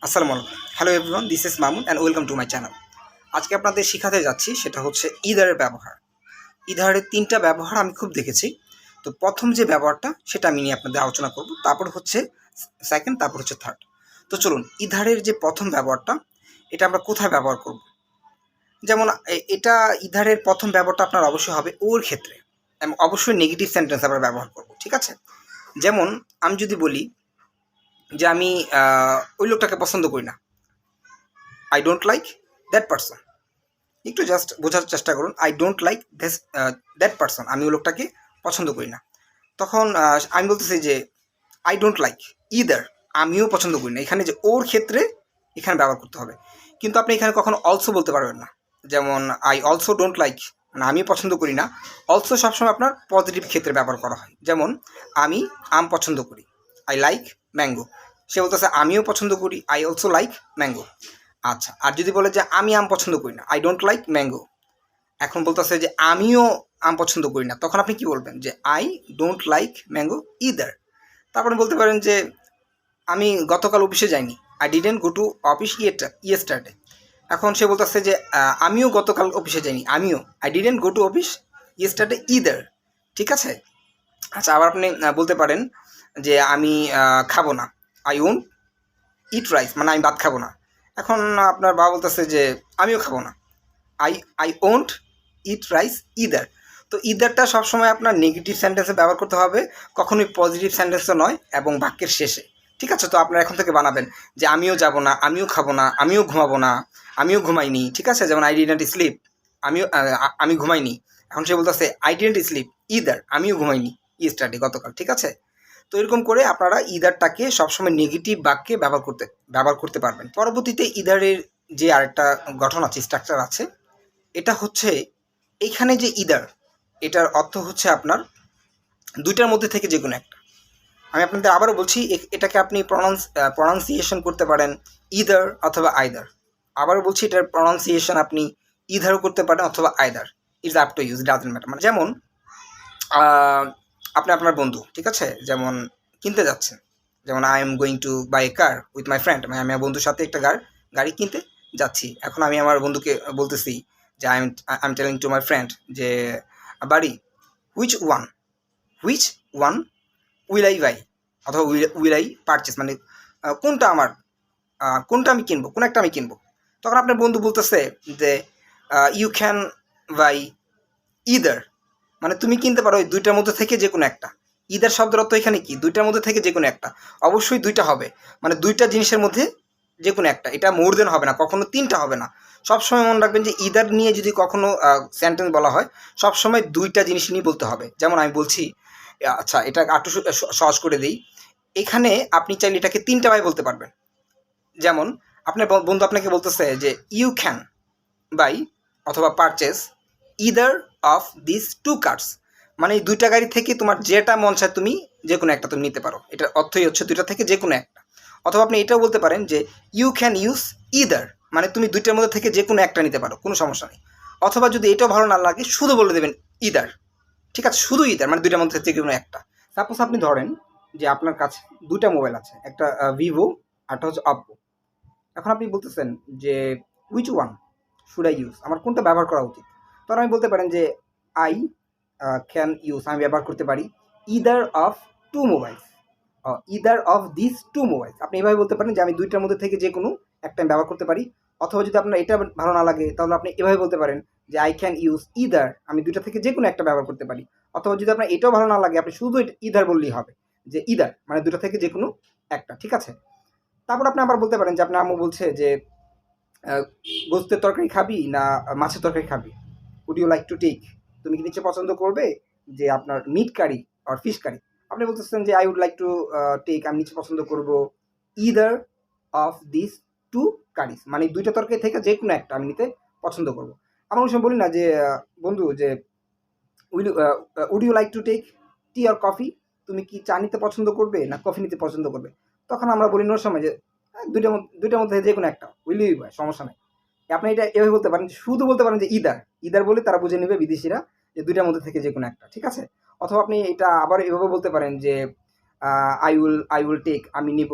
আসসালামু আলাইকুম। Hello everyone, this is Mamun and welcome to my channel. আজকে আপনাদের শেখাতে যাচ্ছি সেটা হচ্ছে ইদারের ব্যবহার। ইদারের ৩টা ব্যবহার আমি খুব দেখেছি। তো প্রথম যে ব্যবহারটা সেটা আমি নিয়ে আপনাদের আলোচনা করব, তারপর হচ্ছে সেকেন্ড, তারপর হচ্ছে থার্ড। তো চলুন, ইধারের যে প্রথম ব্যবহারটা এটা আমরা কোথায় ব্যবহার করব। যেমন এটা ইধারের প্রথম ব্যবহারটা আপনার অবশ্যই হবে ওর ক্ষেত্রে, এবং অবশ্যই নেগেটিভ সেন্টেন্স আমরা ব্যবহার করব, ঠিক আছে? যেমন আমি যদি বলি যে আমি ওই লোকটাকে পছন্দ করি না, I don't like that person. একটু জাস্ট বোঝার চেষ্টা করুন, I don't like this that person, আমি ওই লোকটাকে পছন্দ করি না। তখন আমি বলতেছি যে আই ডোন্ট লাইক ইদার, আমিও পছন্দ করি না। এখানে যে ওর ক্ষেত্রে এখানে ব্যবহার করতে হবে, কিন্তু আপনি এখানে কখনো অলসো বলতে পারবেন না। যেমন আই অলসো ডোন্ট লাইক, মানে আমি পছন্দ করি না। অলসো সবসময় আপনার পজিটিভ ক্ষেত্রে ব্যবহার করা হয়। যেমন আমি আম পছন্দ করি, আই লাইক ম্যাঙ্গো। সে বলতেছে আমিও পছন্দ করি, আই অলসো লাইক ম্যাঙ্গো। আচ্ছা, আর যদি বলে যে আমি আম পছন্দ করি না, আই ডোন্ট লাইক ম্যাঙ্গো। এখন বলতেছে যে আমিও আম পছন্দ করি না, তখন আপনি কি বলবেন? যে I don't like mango either. তারপরে বলতে পারেন যে আমি গতকাল অফিসে যাইনি, I didn't go to office yesterday. এখন সে বলতেছে যে আমিও গতকাল অফিসে যাইনি, আমিও I didn't go to office yesterday either. ঠিক আছে? আচ্ছা, আবার আপনি বলতে পারেন যে আমি খাবো না, আই ওন্ট ইট রাইস, মানে আমি ভাত খাবো না। এখন আপনার বাবা বলতেছে যে আমিও খাবো না, I I won't eat rice either. তো ইদারটা সবসময় আপনার নেগেটিভ সেন্টেন্সে ব্যবহার করতে হবে, কখনোই পজিটিভ সেন্টেন্সে নয়, এবং বাক্যের শেষে। ঠিক আছে? তো আপনারা এখন থেকে বানাবেন যে আমিও যাব না, আমিও খাবো না, আমিও ঘুমাবো না, আমিও ঘুমাইনি। ঠিক আছে? যেমন আই ডিডন্ট স্লিপ, আমি ঘুমাইনি। এখন সে বলতেছে আই ডিডন্ট স্লিপ ইদার, আমিও ঘুমাইনি ইয়েস্টারডে, গতকাল। ঠিক আছে? তো এরকম করে আপনারা ইদারটাকে সবসময় নেগেটিভ বাক্যে ব্যবহার করতে পারবেন। পরবর্তীতে ইদারের যে আরেকটা গঠন আছে, স্ট্রাকচার আছে, এটা হচ্ছে এইখানে যে ইদার, এটার অর্থ হচ্ছে আপনার দুইটার মধ্যে থেকে যে কোনো একটা। আমি আপনাদের আবারও বলছি, এটাকে আপনি প্রনাউন্সিয়েশন করতে পারেন ইদার অথবা আইদার। আবারও বলছি, এটার প্রনাউন্সিয়েশন আপনি ইদারও করতে পারেন অথবা either. It's up to use, doesn't matter. মানে যেমন আপনি আপনার বন্ধু, ঠিক আছে, যেমন কিনতে যাচ্ছেন, যেমন I am going to buy a car with my friend, মানে আমি আমার বন্ধুর সাথে একটা গাড়ি কিনতে যাচ্ছি। এখন আমি আমার বন্ধুকে বলতেছি যে I am telling to my friend যে বাড়ি, which one will I buy, অথবা উইল আই পারচেস, মানে কোনটা আমি কিনবো, কোন একটা আমি কিনবো। তখন আপনার বন্ধু বলতেছে যে ইউ ক্যান বাই ইদার, মানে তুমি কিনতে পারো ওই দুইটার মধ্যে থেকে যে কোনো একটা। ইদার শব্দের অর্থ এখানে কি? দুইটার মধ্যে থেকে যে কোনো একটা। অবশ্যই দুইটা হবে, মানে দুইটা জিনিসের মধ্যে যে কোনো একটা। এটা মোর দেন হবে না, কখনো তিনটা হবে না। সবসময় মনে রাখবেন যে ইদার নিয়ে যদি কখনো সেন্টেন্স বলা হয়, সবসময় দুইটা জিনিস নিয়ে বলতে হবে। যেমন আমি বলছি, আচ্ছা এটা একটু সহজ করে দিই। এখানে আপনি চাইলে এটাকে তিনটা ভাবে বলতে পারবেন। যেমন আপনার বন্ধু আপনাকে বলতেছে যে ইউ ক্যান বাই অথবা purchase either of this two cars, মানে এই দুইটা গাড়ি থেকে তোমার যেটা মন চায় তুমি যে কোনো একটা তুমি নিতে পারো। এটার অর্থই হচ্ছে দুইটা থেকে যে কোনো একটা। অথবা আপনি এটাও বলতে পারেন যে ইউ ক্যান ইউজ ইদার, মানে তুমি দুইটার মধ্যে থেকে যে কোনো একটা নিতে পারো, কোনো সমস্যা নেই। অথবা যদি এটাও ভালো না লাগে, শুধু বলে দেবেন ইদার। ঠিক আছে? শুধু ইদার, মানে দুইটার মধ্যে থেকে কোনো একটা। সাপোজ আপনি ধরেন যে আপনার কাছে দুইটা মোবাইল আছে, একটা ভিভো, একটা হচ্ছে অপ্পো। এখন আপনি বলতেছেন যে which one should I use, আমার কোনটা ব্যবহার করা উচিত। তখন আমি বলতে পারেন যে আই ক্যান ইউজ, আমি ব্যবহার করতে পারি either of two mobiles, either of this two mobiles. আপনি এভাবে বলতে পারেন যে আমি দুইটার মধ্যে থেকে যে কোনো একটা আমি ব্যবহার করতে পারি। অথবা যদি আপনার এটা ভালো না লাগে, তাহলে আপনি এভাবে বলতে পারেন যে আই ক্যান ইউজ ইদার, আমি দুইটা থেকে যে কোনো একটা ব্যবহার করতে পারি। অথবা যদি আপনার এটাও ভালো না লাগে, আপনি শুধু ইদার বললেই হবে, যে ইদার মানে দুটো থেকে যে কোনো একটা। ঠিক আছে? তারপর আপনি আবার বলতে পারেন যে আপনার আম্মু বলছে যে গোস্তের তরকারি খাবি না মাছের তরকারি খাবি, would you like to take, তুমি কি নিচে পছন্দ করবে যে আপনার মিট কারি আর ফিশ কারি। আপনি বলতেছেন যে I would like to take, আমি নিচে পছন্দ করব either of this two curries, মানে দুইটা তরকারি থেকে যে কোনো একটা আমি নিতে পছন্দ করব। আমরা অনেক সময় বলি না যে বন্ধু যে would you like to take tea or coffee, তুমি কি চা নিতে পছন্দ করবে না কফি নিতে পছন্দ করবে। তখন আমরা বলি নোর সময় যে দুইটার মধ্যে যে কোনো একটা, উইল ইউ বাই, সমস্যা নাই। আপনি এটা এভাবে বলতে পারেন, শুধু বলতে পারেন যে ইদার বলে তারা বুঝে নেবে বিদেশিরা যে দুইটার মধ্যে থেকে যে কোনো একটা। ঠিক আছে? অথবা আপনি এটা আবার এভাবে বলতে পারেন যে আই উইল টেক, আমি নিব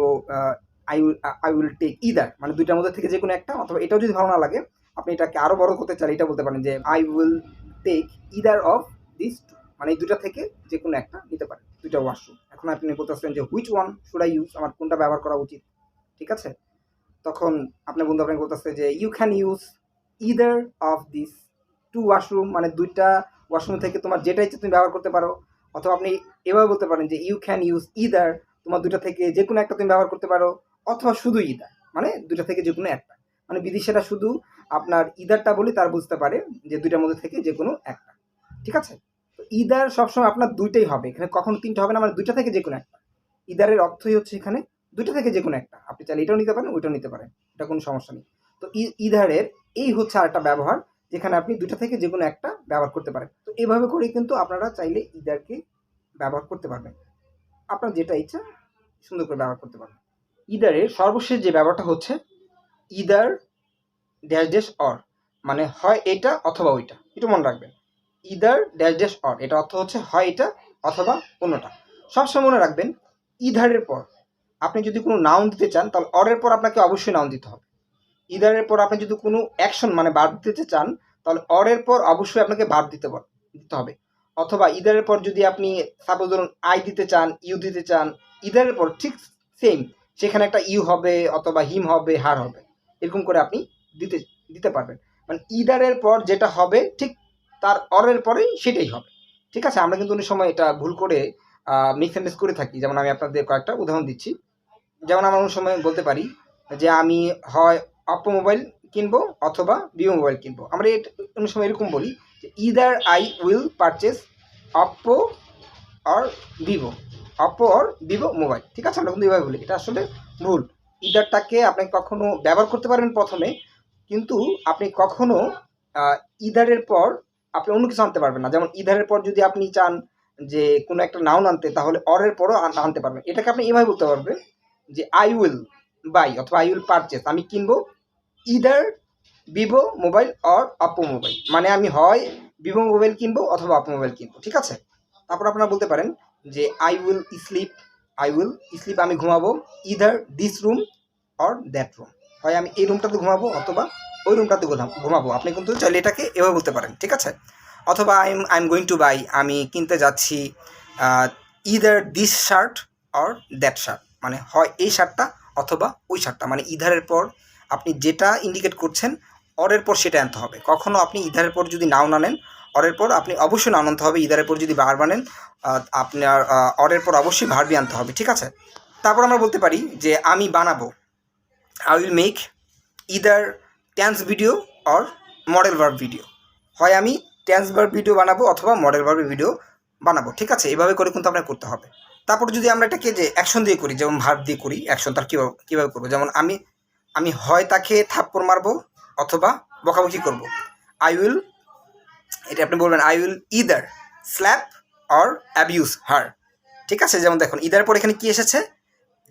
আই উইল টেক ইদার, মানে দুইটার মধ্যে থেকে যে কোনো একটা। অথবা এটাও যদি ভালো না লাগে, আপনি এটাকে আরও বড় করতে চাইলে এটা বলতে পারেন যে I will take either of this two, মানে এই দুটা থেকে যে কোনো একটা নিতে পারেন, দুইটা ওয়াশরুম। এখন আপনি বলতেছেন যে which one should I use, আমার কোনটা ব্যবহার করা উচিত, ঠিক আছে? তখন আপনার বন্ধু আপনাকে বলতেছে যে you can use either of this two washroom, মানে দুইটা ওয়াশরুম থেকে তোমার যেটা ইচ্ছে তুমি ব্যবহার করতে পারো। অথবা আপনি এভাবে বলতে পারেন যে ইউ ক্যান ইউজ ইদার, তোমার দুইটা থেকে যে কোনো একটা তুমি ব্যবহার করতে পারো। অথবা শুধু ইদার, মানে দুইটা থেকে যে কোনো একটা, মানে বিদেশিরা শুধু আপনার ইদারটা বলি তার বুঝতে পারে যে দুইটার মধ্যে থেকে যে কোনো একটা, ঠিক আছে? তো ইদার সবসময় আপনার দুইটাই হবে, এখানে কখনো তিনটা হবে না, মানে দুইটা থেকে যে কোনো একটা। ইদারের অর্থই হচ্ছে এখানে দুইটা থেকে যে কোনো একটা, আপনি চাইলে এটাও নিতে পারেন ওইটাও নিতে পারেন, এটা কোনো সমস্যা নেই। তো ইদারের এই হচ্ছে আরেকটা ব্যবহার, যেখানে আপনি দুইটা থেকে যে কোনো একটা ব্যবহার করতে পারেন। তো এভাবে করেই কিন্তু আপনারা চাইলে ইদারকে ব্যবহার করতে পারবেন, আপনার যেটা ইচ্ছা সুন্দর করে ব্যবহার করতে পারবেন। ইদারের সর্বশেষ যে ব্যবহারটা হচ্ছে ইদার ড্যাশ ড্যাশ অর, মানে হয় এটা অথবা ওইটা, একটু মনে রাখবেন। ইদার ড্যাশ ড্যাশ অর, এটা অর্থ হচ্ছে হয় এটা অথবা অন্যটা। সবসময় মনে রাখবেন ইদারের পর আপনি যদি কোনো নাউন দিতে চান তাহলে অরের পর আপনাকে অবশ্যই নাউন দিতে হবে। ইদারের পর আপনি যদি কোনো অ্যাকশন মানে ভার্ব দিতে চান তাহলে অরের পর অবশ্যই আপনাকে ভার্ব দিতে হবে। অথবা ইদারের পর যদি আপনি সাপোজ ধরুন আই দিতে চান, ইউ দিতে চান, ইদারের পর ঠিক সেম সেখানে একটা ইউ হবে অথবা হিম হবে, হার হবে, এরকম করে আপনি দিতে দিতে পারবেন। মানে ইদারের পর যেটা হবে ঠিক তার অরের পরেই সেটাই হবে, ঠিক আছে? আমরা কিন্তু অনেক সময় এটা ভুল করে মিক্স অ্যান্ড ম্যাচ করে থাকি। যেমন আমি আপনাদের কয়েকটা উদাহরণ দিচ্ছি। যেমন আমরা অনেক সময় বলতে পারি যে আমি হয় অপ্পো মোবাইল কিনবো অথবা ভিভো মোবাইল কিনবো। আমরা অনেক সময় এরকম বলি যে either I will purchase Oppo or Vivo, Oppo or Vivo mobile, ঠিক আছে? আমরা কিন্তু এভাবে বলি, এটা আসলে ভুল। ইদারটাকে আপনি কখনো ব্যবহার করতে পারবেন প্রথমে, কিন্তু আপনি কখনো ইদারের পর আপনি অন্য কিছু আনতে পারবেন না। যেমন ইদারের পর যদি আপনি চান যে কোনো একটা নাউন আনতে, তাহলে অরের পরও আনতে পারবেন। এটাকে আপনি এভাবে বলতে পারবেন যে আই উইল বাই অথবা আই উইল পারচেস, আমি কিনবো either Vivo mobile or Oppo mobile, মানে আমি হয় ভিভো মোবাইল কিনবো অথবা অপ্পো মোবাইল কিনবো, ঠিক আছে? তারপর আপনারা বলতে পারেন যে আই উইল স্লিপ, আমি ঘুমাবো either this room or that room, হয় আমি এই রুমটাতে ঘুমাবো অথবা ওই রুমটাতে ঘুমাবো। আপনি কিন্তু চাইলে এটাকে এভাবে বলতে পারেন, ঠিক আছে? অথবা I am going to buy, আমি কিনতে যাচ্ছি either this shirt or that shirt, মানে হয় এই শার্টটা অথবা ওই শার্টটা। মানে ইদারের পর আপনি যেটা ইন্ডিকেট করছেন অরের পর সেটা আনতে হবে। কখনও আপনি ইদারের পর যদি নাউন আনেন অরের পর আপনি অবশ্যই নাউন আনতে হবে। ইদারের পর যদি ভার্ব আনেন আপনার অরের পর অবশ্যই ভার্বই আনতে হবে, ঠিক আছে? তারপর আমরা বলতে পারি যে আমি বানাবো, I will make either tense video or modal verb video, হয় আমি টেন্স ভার্ব ভিডিও বানাবো অথবা মডেল ভার্বের ভিডিও বানাবো, ঠিক আছে? এভাবে করে কিন্তু আপনার করতে হবে। তারপর যদি আমরা এটাকে যে অ্যাকশন দিয়ে করি, যেমন ভার্ব দিয়ে করি, অ্যাকশন তার কীভাবে করবো, যেমন আমি হয় তাকে থাপ্পড় মারবো অথবা বকাবকি করবো। আই উইল, এটা আপনি বলবেন I will either slap or abuse her, ঠিক আছে? যেমন দেখুন ইদার পর এখানে কী এসেছে,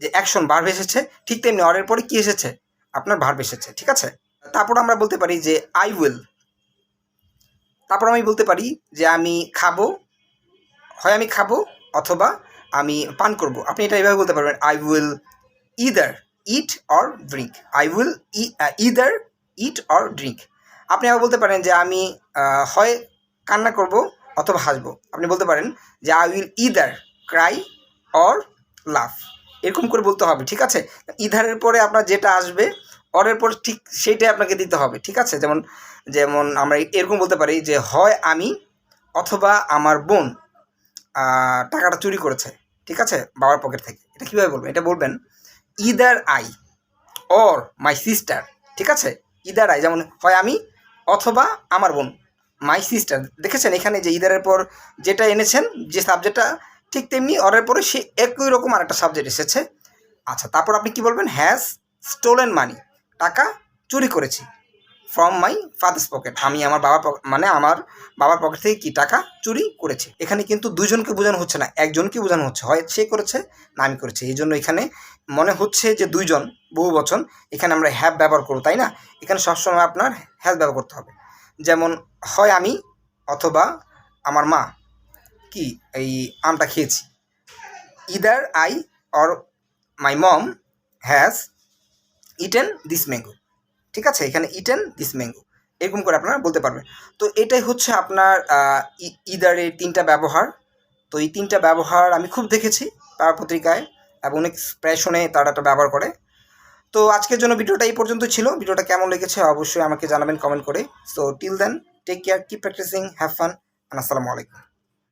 যে অ্যাকশন ভার্ব এসেছে, ঠিক তেমনি অরের পরে কী এসেছে, আপনার ভার্ব এসেছে, ঠিক আছে? তারপর আমরা বলতে পারি যে আই উইল, তারপর আমি বলতে পারি যে আমি খাবো, হয় আমি খাবো অথবা আমি পান করব। আপনি এটা এইভাবে বলতে পারবেন I will either it or drink, I will either it or drink. আপনি আবার বলতে পারেন যে আমি হয় কান্না করব অথবা হাসবো। আপনি বলতে পারেন যে I will either Cry or লাফ, এরকম করে বলতে হবে, ঠিক আছে? ইদারের পরে আপনার যেটা আসবে অরের পর ঠিক সেইটাই আপনাকে দিতে হবে, ঠিক আছে? যেমন যেমন আমরা এরকম বলতে পারি যে হয় আমি অথবা আমার বোন টাকাটা চুরি করেছে, ঠিক আছে, বাবার পকেট থেকে। এটা কীভাবে বলবেন, এটা বলবেন either I or my sister, ঠিক আছে? ইদার আই, যেমন হয় আমি অথবা আমার বোন, মাই সিস্টার। দেখেছেন এখানে যে ইদারের পর যেটা এনেছেন যে সাবজেক্টটা, ঠিক তেমনি অরের পরে সে একই রকম আরেকটা সাবজেক্ট এসেছে। আচ্ছা, তারপর আপনি কি বলবেন, হ্যাজ স্টোলেন মানি, টাকা চুরি করেছি, ফ্রম মাই ফাদার্স পকেট, আমি আমার বাবার পকেট থেকে কি টাকা চুরি করেছি। এখানে কিন্তু দুজনকে বোঝানো হচ্ছে না, একজনকে বোঝানো হচ্ছে, হয় সে করেছে না আমি করেছি। এই জন্য এখানে মনে হচ্ছে যে দুইজন, বহু বচন, এখানে আমরা হ্যাভ ব্যবহার করবো, তাই না? এখানে সবসময় আপনার হ্যাজ ব্যবহার করতে হবে। যেমন হয় আমি অথবা আমার মা কি এই আমটা খেয়েছি, either I or my mom has eaten this mango. ঠিক আছে, এখানে ইটেন দিস ম্যাঙ্গো এরকম করে আপনারা বলতে পারবেন। তো এটাই হচ্ছে আপনার ইদারের 3টা ব্যবহার। তো এই 3টা ব্যবহার আমি খুব দেখেছি পত্রিকায়, এবং অনেক প্রায়শনে তারা এটা ব্যবহার করে। তো আজকের জন্য ভিডিওটা এই পর্যন্ত ছিল। ভিডিওটা কেমন লেগেছে অবশ্যই আমাকে জানাবেন কমেন্ট করে। So till then, take care, keep practising, have fun, and আসসালামু আলাইকুম।